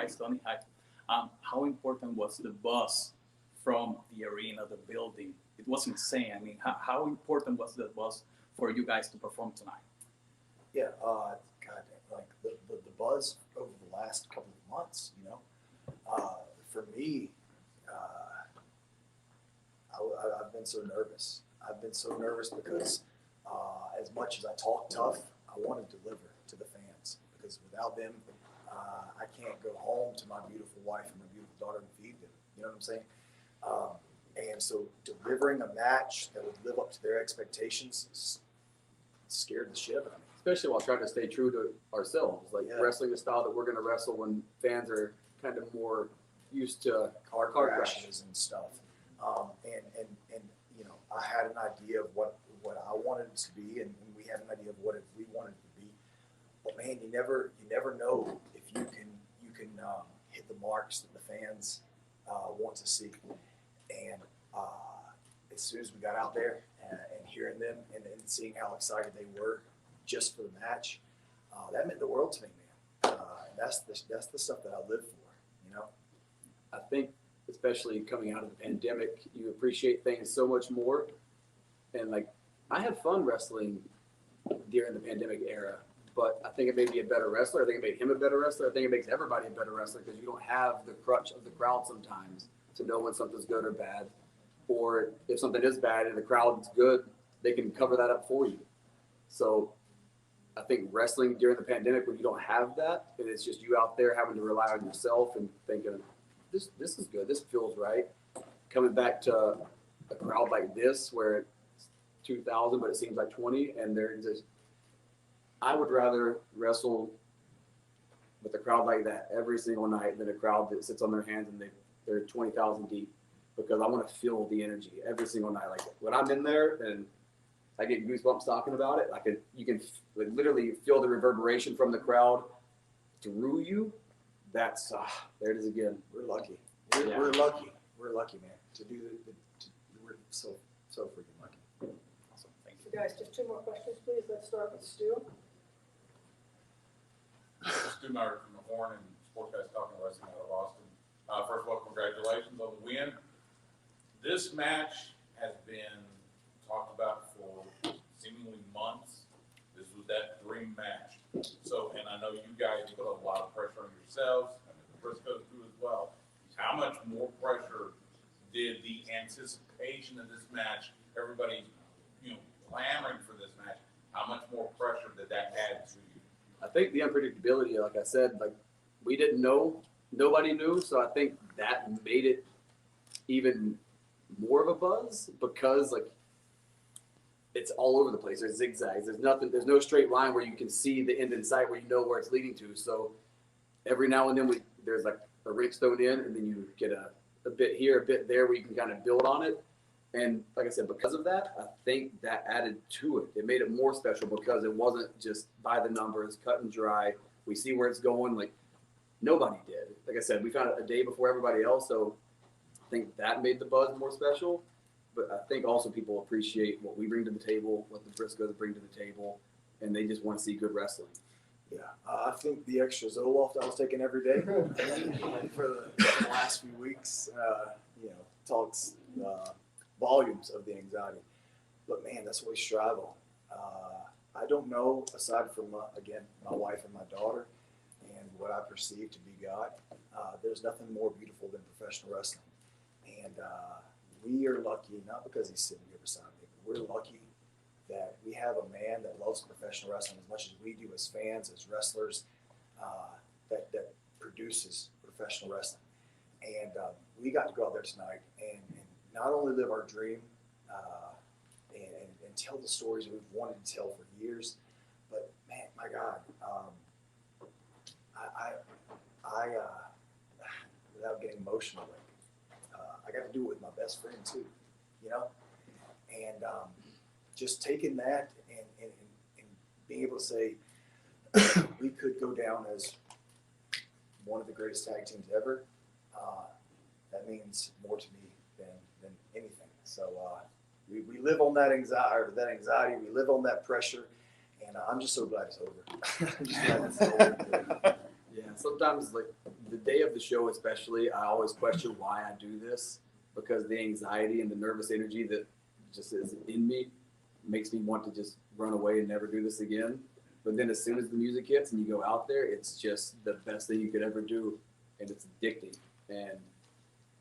guys, Tony. Hi. How important was the bus from the arena, the building? It was insane. I mean, how important was that bus for you guys to perform tonight? Yeah, God, like the buzz over the last couple of months, you know, for me, I've been so nervous. I've been so nervous because as much as I talk tough, I want to deliver to the fans, because without them, I can't go home to my beautiful wife and my beautiful daughter and feed them. You know what I'm saying? And so delivering a match that would live up to their expectations scared the shit out of me. Especially while trying to stay true to ourselves, like wrestling the style that we're going to wrestle when fans are kind of more used to car crashes and stuff. And you know, I had an idea of what I wanted it to be, and we had an idea of what we wanted it to be. But man, you never know if you can hit the marks that the fans want to see. And as soon as we got out there and hearing them and seeing how excited they were just for the match, that meant the world to me, man. And that's the stuff that I live for, you know. I think, especially coming out of the pandemic, you appreciate things so much more. And like, I had fun wrestling during the pandemic era, but I think it made me a better wrestler. I think it made him a better wrestler. I think it makes everybody a better wrestler, because you don't have the crutch of the crowd sometimes to know when something's good or bad. Or if something is bad and the crowd's good, they can cover that up for you. So I think wrestling during the pandemic, when you don't have that, and it's just you out there having to rely on yourself and thinking, this is good, this feels right. Coming back to a crowd like this, where it's 2,000, but it seems like 20, and they're just, I would rather wrestle with a crowd like that every single night than a crowd that sits on their hands and they're 20,000 deep, because I want to feel the energy every single night. Like when I'm in there and I get goosebumps talking about it, you can literally feel the reverberation from the crowd through you. That's there it is again. We're lucky. We're lucky. We're lucky, man, to do we're so freaking lucky. Awesome. Thank you. So guys, just two more questions, please. Let's start with Stu. Stu Meyer from the Horn and Sportscast Talking Wrestling out of Austin. First of all, congratulations on the win. This match has been talked about for seemingly months. This was that dream match. So, and I know you guys put a lot of pressure on yourselves, and the Briscoes do as well. How much more pressure did the anticipation of this match, everybody, clamoring for this match, how much more pressure did that add to you? I think the unpredictability, like I said, like we didn't know, nobody knew, so I think that made it even more of a buzz, because like it's all over the place. There's zigzags. There's no straight line where you can see the end in sight, where you know where it's leading to. So every now and then there's like a rink thrown in, and then you get a bit here, a bit there, where you can kind of build on it. And like I said, because of that, I think that added to it. It made it more special, because it wasn't just by the numbers, cut and dry. We see where it's going. Like nobody did. Like I said, we found it a day before everybody else. So I think that made the buzz more special. But I think also people appreciate what we bring to the table, what the Briscoes bring to the table, and they just want to see good wrestling. Yeah, I think the extra Zoloft I was taking every day for the last few weeks, talks volumes of the anxiety. But man, that's what we strive on. I don't know, aside from my wife and my daughter, and what I perceive to be God, there's nothing more beautiful than professional wrestling. And we are lucky, not because he's sitting here beside me, but we're lucky that we have a man that loves professional wrestling as much as we do as fans, as wrestlers, that produces professional wrestling. And we got to go out there tonight and not only live our dream and tell the stories we've wanted to tell for years, but man, my God, I without getting emotional, I got to do it with my best friend too, and just taking that and being able to say we could go down as one of the greatest tag teams ever. That means more to me than anything. So we live on that anxiety. We live on that pressure, and I'm just so glad it's over. I'm just glad it's over. Yeah, sometimes like the day of the show especially, I always question why I do this, because the anxiety and the nervous energy that just is in me makes me want to just run away and never do this again. But then as soon as the music hits and you go out there, it's just the best thing you could ever do, and it's addicting. And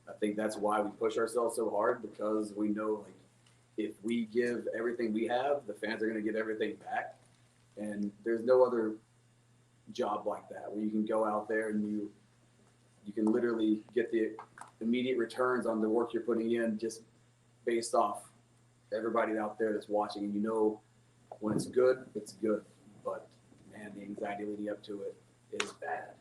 I think that's why we push ourselves so hard, because we know, like, if we give everything we have, the fans are going to get everything back. And there's no other job like that where you can go out there and you can literally get the immediate returns on the work you're putting in just based off everybody out there that's watching. And you know when it's good, but man, the anxiety leading up to it is bad.